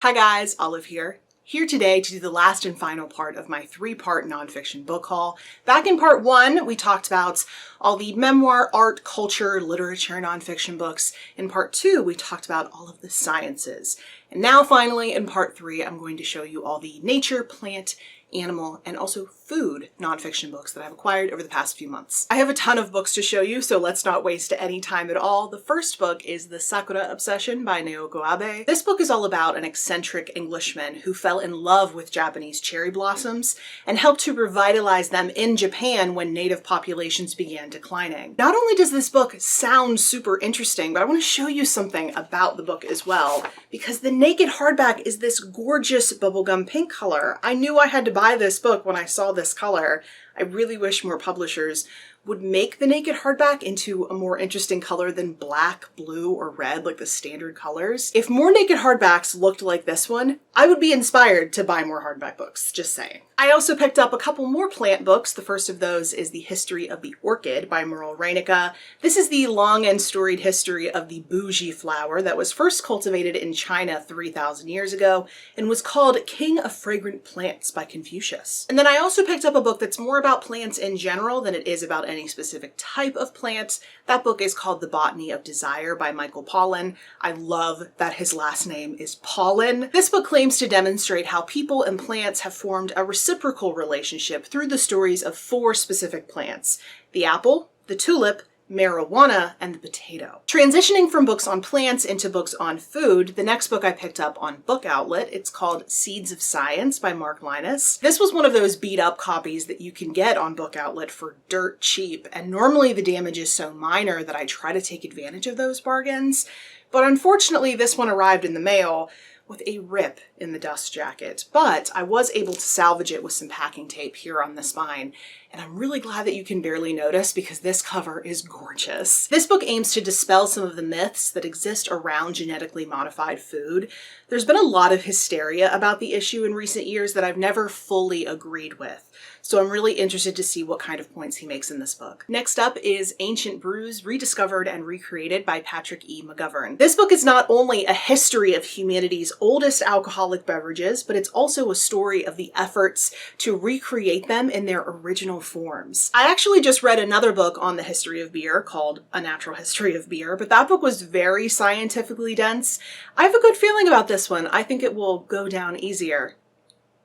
Hi guys, Olive here. Here today to do the last and final part of my three-part nonfiction book haul. Back in part one, we talked about all the memoir, art, culture, literature, nonfiction books. In part two, we talked about all of the sciences. And now finally, in part three, I'm going to show you all the nature, plant, animal, and also food nonfiction books that I've acquired over the past few months. I have a ton of books to show you, so let's not waste any time at all. The first book is The Sakura Obsession by Naoko Abe. This book is all about an eccentric Englishman who fell in love with Japanese cherry blossoms and helped to revitalize them in Japan when native populations began declining. Not only does this book sound super interesting, but I want to show you something about the book as well, because the naked hardback is this gorgeous bubblegum pink color. I knew I had to buy this book when I saw this color. I really wish more publishers would make the naked hardback into a more interesting color than black, blue, or red, like the standard colors. If more naked hardbacks looked like this one, I would be inspired to buy more hardback books, just saying. I also picked up a couple more plant books. The first of those is The History of the Orchid by Merle Reinicke. This is the long and storied history of the bougie flower that was first cultivated in China 3,000 years ago and was called King of Fragrant Plants by Confucius. And then I also picked up a book that's more about plants in general than it is about any specific type of plant. That book is called The Botany of Desire by Michael Pollan. I love that his last name is Pollan. This book claims to demonstrate how people and plants have formed a reciprocal relationship through the stories of 4 specific plants: the apple, the tulip, marijuana, and the potato. Transitioning from books on plants into books on food, the next book I picked up on Book Outlet, it's called Seeds of Science by Mark Linus. This was one of those beat up copies that you can get on Book Outlet for dirt cheap, and normally the damage is so minor that I try to take advantage of those bargains, but unfortunately this one arrived in the mail with a rip in the dust jacket, but I was able to salvage it with some packing tape here on the spine, and I'm really glad that you can barely notice because this cover is gorgeous. This book aims to dispel some of the myths that exist around genetically modified food. There's been a lot of hysteria about the issue in recent years that I've never fully agreed with, so I'm really interested to see what kind of points he makes in this book. Next up is Ancient Brews, Rediscovered and Recreated by Patrick E. McGovern. This book is not only a history of humanity's oldest alcoholic beverages, but it's also a story of the efforts to recreate them in their original forms. I actually just read another book on the history of beer called A Natural History of Beer, but that book was very scientifically dense. I have a good feeling about this one. I think it will go down easier.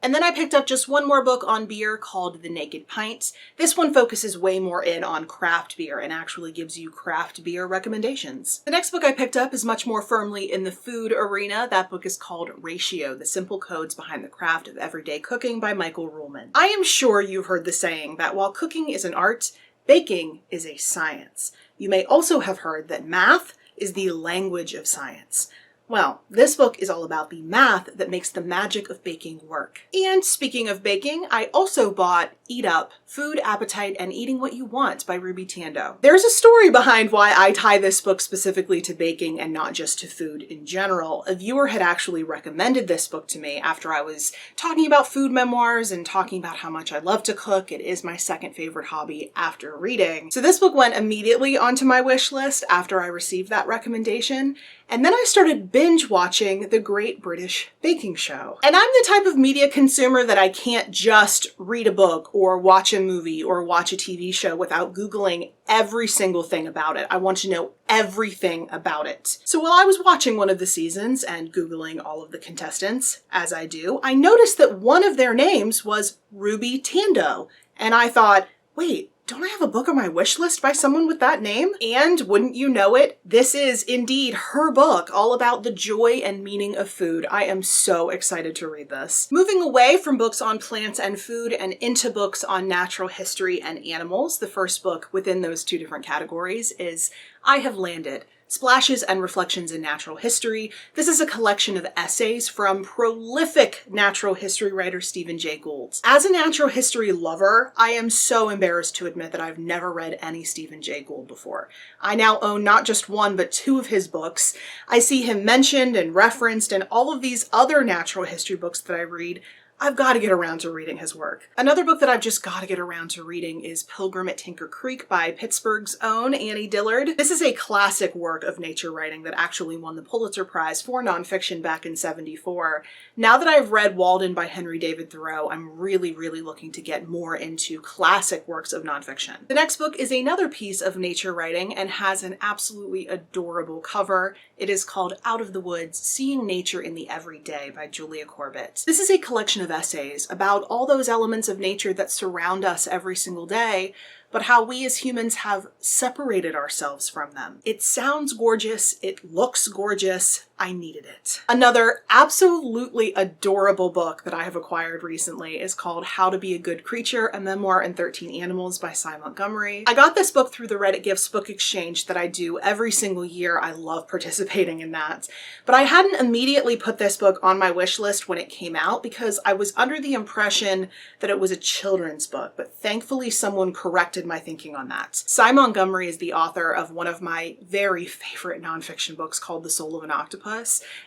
And then I picked up just one more book on beer called The Naked Pint. This one focuses way more in on craft beer and actually gives you craft beer recommendations. The next book I picked up is much more firmly in the food arena. That book is called Ratio, The Simple Codes Behind the Craft of Everyday Cooking by Michael Ruhlman. I am sure you've heard the saying that while cooking is an art, baking is a science. You may also have heard that math is the language of science. Well, this book is all about the math that makes the magic of baking work. And speaking of baking, I also bought Eat Up, Food, Appetite, and Eating What You Want by Ruby Tando. There's a story behind why I tie this book specifically to baking and not just to food in general. A viewer had actually recommended this book to me after I was talking about food memoirs and talking about how much I love to cook. It is my second favorite hobby after reading. So this book went immediately onto my wish list after I received that recommendation. And then I started binge watching The Great British Baking Show. And I'm the type of media consumer that I can't just read a book or watch a movie or watch a TV show without Googling every single thing about it. I want to know everything about it. So while I was watching one of the seasons and Googling all of the contestants, as I do, I noticed that one of their names was Ruby Tando. And I thought, wait, don't I have a book on my wish list by someone with that name? And wouldn't you know it, this is indeed her book, all about the joy and meaning of food. I am so excited to read this. Moving away from books on plants and food and into books on natural history and animals, the first book within those two different categories is I Have Landed, Splashes and Reflections in Natural History. This is a collection of essays from prolific natural history writer Stephen Jay Gould. As a natural history lover, I am so embarrassed to admit that I've never read any Stephen Jay Gould before. I now own not just one, but 2 of his books. I see him mentioned and referenced in all of these other natural history books that I read. I've got to get around to reading his work. Another book that I've just got to get around to reading is Pilgrim at Tinker Creek by Pittsburgh's own Annie Dillard. This is a classic work of nature writing that actually won the Pulitzer Prize for nonfiction back in '74. Now that I've read Walden by Henry David Thoreau, I'm really looking to get more into classic works of nonfiction. The next book is another piece of nature writing and has an absolutely adorable cover. It is called Out of the Woods: Seeing Nature in the Everyday by Julia Corbett. This is a collection of essays about all those elements of nature that surround us every single day, but how we as humans have separated ourselves from them. It sounds gorgeous, it looks gorgeous, I needed it. Another absolutely adorable book that I have acquired recently is called How to Be a Good Creature, a Memoir in 13 Animals by Cy Montgomery. I got this book through the Reddit Gifts book exchange that I do every single year. I love participating in that. But I hadn't immediately put this book on my wish list when it came out because I was under the impression that it was a children's book, but thankfully someone corrected my thinking on that. Cy Montgomery is the author of one of my very favorite nonfiction books called The Soul of an Octopus.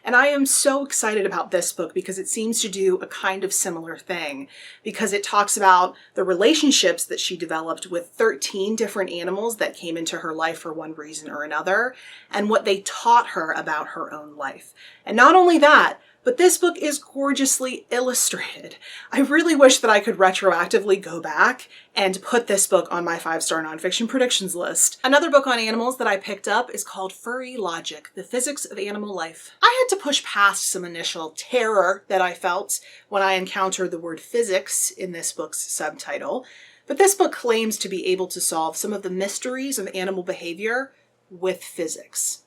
And I am so excited about this book because it seems to do a kind of similar thing, because it talks about the relationships that she developed with 13 different animals that came into her life for one reason or another, and what they taught her about her own life. And not only that, but this book is gorgeously illustrated. I really wish that I could retroactively go back and put this book on my 5-star nonfiction predictions list. Another book on animals that I picked up is called Furry Logic: The Physics of Animal Life. I had to push past some initial terror that I felt when I encountered the word physics in this book's subtitle, but this book claims to be able to solve some of the mysteries of animal behavior with physics.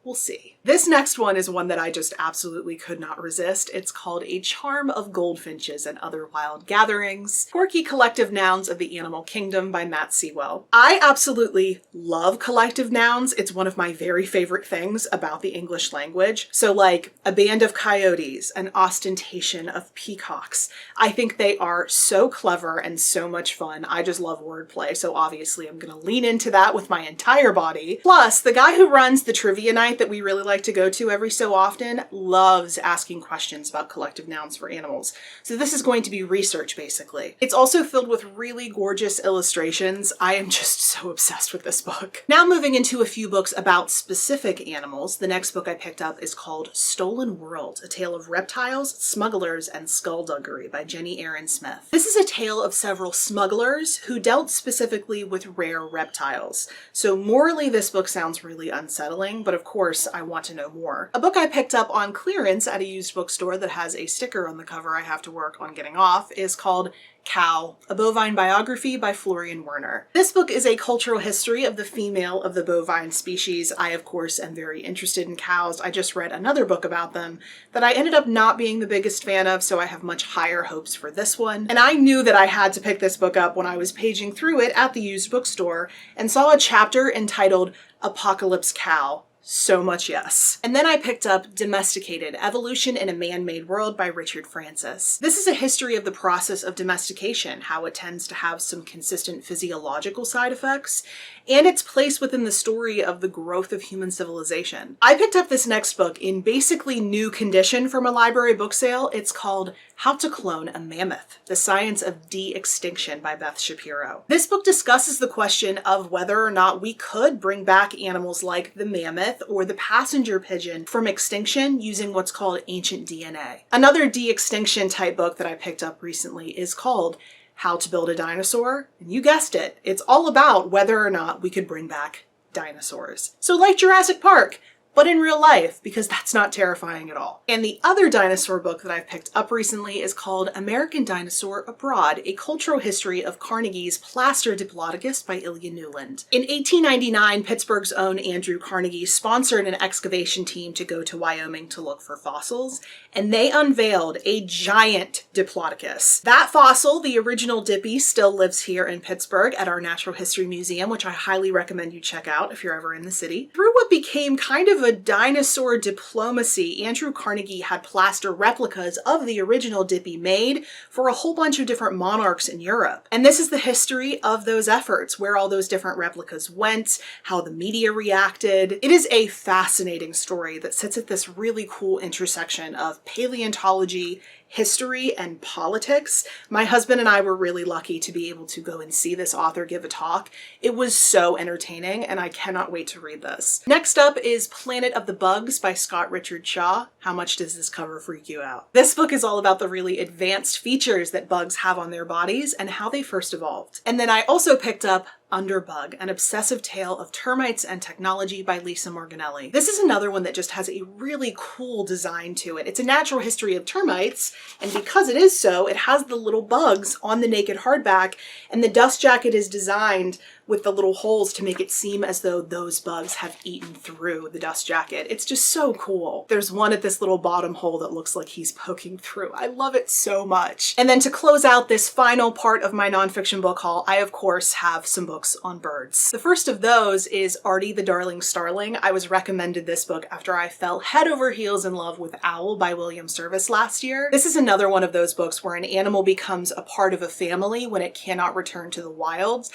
We'll see. This next one is one that I just absolutely could not resist. It's called A Charm of Goldfinches and Other Wild Gatherings: Quirky Collective Nouns of the Animal Kingdom by Matt Sewell. I absolutely love collective nouns. It's one of my very favorite things about the English language. So like a band of coyotes, an ostentation of peacocks. I think they are so clever and so much fun. I just love wordplay, so obviously I'm gonna lean into that with my entire body. Plus, the guy who runs the trivia night that we really like to go to every so often loves asking questions about collective nouns for animals. So this is going to be research, basically. It's also filled with really gorgeous illustrations. I am just so obsessed with this book. Now moving into a few books about specific animals, the next book I picked up is called Stolen World: A Tale of Reptiles, Smugglers, and Skullduggery by Jenny Aaron Smith. This is a tale of several smugglers who dealt specifically with rare reptiles. So morally, this book sounds really unsettling, but of course I want to know more. A book I picked up on clearance at a used bookstore that has a sticker on the cover I have to work on getting off is called Cow: A Bovine Biography by Florian Werner. This book is a cultural history of the female of the bovine species. I, of course, am very interested in cows. I just read another book about them that I ended up not being the biggest fan of, so I have much higher hopes for this one. And I knew that I had to pick this book up when I was paging through it at the used bookstore and saw a chapter entitled Apocalypse Cow. So much yes. And then I picked up Domesticated: Evolution in a Man-Made World by Richard Francis. This is a history of the process of domestication, how it tends to have some consistent physiological side effects, and its place within the story of the growth of human civilization. I picked up this next book in basically new condition from a library book sale. It's called How to Clone a Mammoth: The Science of De-Extinction by Beth Shapiro. This book discusses the question of whether or not we could bring back animals like the mammoth or the passenger pigeon from extinction using what's called ancient DNA. Another de-extinction type book that I picked up recently is called How to Build a Dinosaur. And you guessed it, it's all about whether or not we could bring back dinosaurs. So like Jurassic Park, but in real life, because that's not terrifying at all. And the other dinosaur book that I've picked up recently is called American Dinosaur Abroad: A Cultural History of Carnegie's Plaster Diplodocus by Ilya Newland. In 1899, Pittsburgh's own Andrew Carnegie sponsored an excavation team to go to Wyoming to look for fossils, and they unveiled a giant Diplodocus. That fossil, the original Dippy, still lives here in Pittsburgh at our Natural History Museum, which I highly recommend you check out if you're ever in the city. Through what became kind of a dinosaur diplomacy, Andrew Carnegie had plaster replicas of the original Dippy made for a whole bunch of different monarchs in Europe. And this is the history of those efforts, where all those different replicas went, how the media reacted. It is a fascinating story that sits at this really cool intersection of paleontology, history and politics. My husband and I were really lucky to be able to go and see this author give a talk. It was so entertaining, and I cannot wait to read this. Next up is Planet of the Bugs by Scott Richard Shaw. How much does this cover freak you out? This book is all about the really advanced features that bugs have on their bodies and how they first evolved. And then I also picked up Underbug, an obsessive tale of termites and technology by Lisa Morganelli. This is another one that just has a really cool design to it. It's a natural history of termites, and because it is so, it has the little bugs on the naked hardback, and the dust jacket is designed with the little holes to make it seem as though those bugs have eaten through the dust jacket. It's just so cool. There's one at this little bottom hole that looks like he's poking through. I love it so much. And then to close out this final part of my nonfiction book haul, I of course have some books on birds. The first of those is Artie the Darling Starling. I was recommended this book after I fell head over heels in love with Owl by William Service last year. This is another one of those books where an animal becomes a part of a family when it cannot return to the wilds.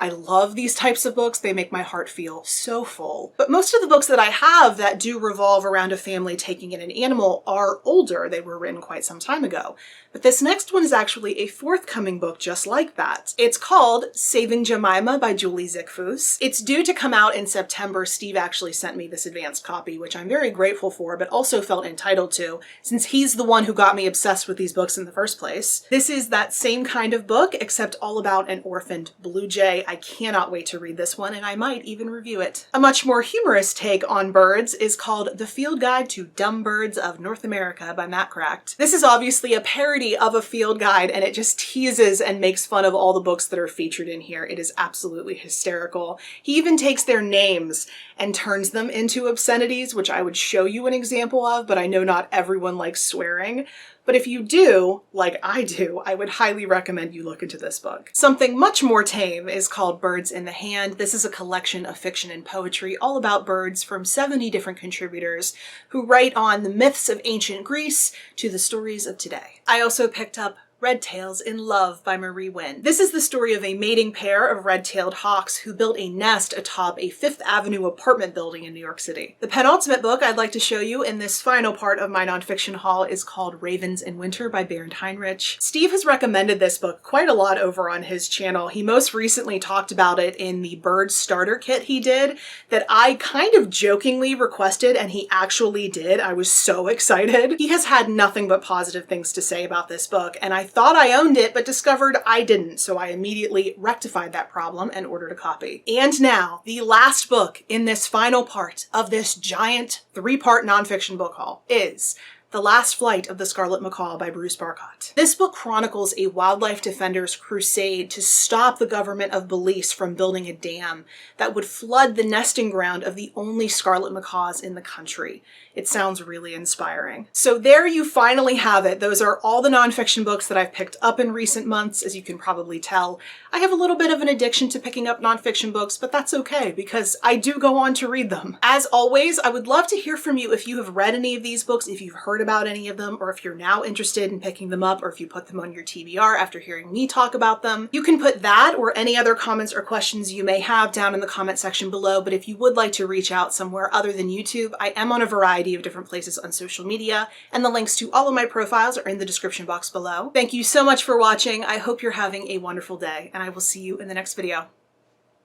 I love these types of books. They make my heart feel so full. But most of the books that I have that do revolve around a family taking in an animal are older. They were written quite some time ago. But this next one is actually a forthcoming book just like that. It's called Saving Jemima by Julie Zickfuss. It's due to come out in September. Steve actually sent me this advanced copy, which I'm very grateful for, but also felt entitled to, since he's the one who got me obsessed with these books in the first place. This is that same kind of book, except all about an orphaned blue jay. I cannot wait to read this one, and I might even review it. A much more humorous take on birds is called The Field Guide to Dumb Birds of North America by Matt Cracked. This is obviously a parody of a field guide, and it just teases and makes fun of all the books that are featured in here. It is absolutely hysterical. He even takes their names and turns them into obscenities, which I would show you an example of, but I know not everyone likes swearing. But if you do, like I do, I would highly recommend you look into this book. Something much more tame is called Birds in the Hand. This is a collection of fiction and poetry all about birds from 70 different contributors who write on the myths of ancient Greece to the stories of today. I also picked up Red Tails in Love by Marie Wynn. This is the story of a mating pair of red-tailed hawks who built a nest atop a Fifth Avenue apartment building in New York City. The penultimate book I'd like to show you in this final part of my nonfiction haul is called Ravens in Winter by Bernd Heinrich. Steve has recommended this book quite a lot over on his channel. He most recently talked about it in the bird starter kit he did that I kind of jokingly requested, and he actually did. I was so excited. He has had nothing but positive things to say about this book, and I thought I owned it, but discovered I didn't, so I immediately rectified that problem and ordered a copy. And now, the last book in this final part of this giant 3-part nonfiction book haul is The Last Flight of the Scarlet Macaw by Bruce Barcott. This book chronicles a wildlife defender's crusade to stop the government of Belize from building a dam that would flood the nesting ground of the only scarlet macaws in the country. It sounds really inspiring. So there you finally have it. Those are all the nonfiction books that I've picked up in recent months. As you can probably tell, I have a little bit of an addiction to picking up nonfiction books, but that's okay because I do go on to read them. As always, I would love to hear from you if you have read any of these books, if you've heard about any of them, or if you're now interested in picking them up, or if you put them on your TBR after hearing me talk about them. You can put that or any other comments or questions you may have down in the comment section below, but if you would like to reach out somewhere other than YouTube, I am on a variety of different places on social media, and the links to all of my profiles are in the description box below. Thank you so much for watching. I hope you're having a wonderful day, and I will see you in the next video.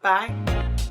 Bye.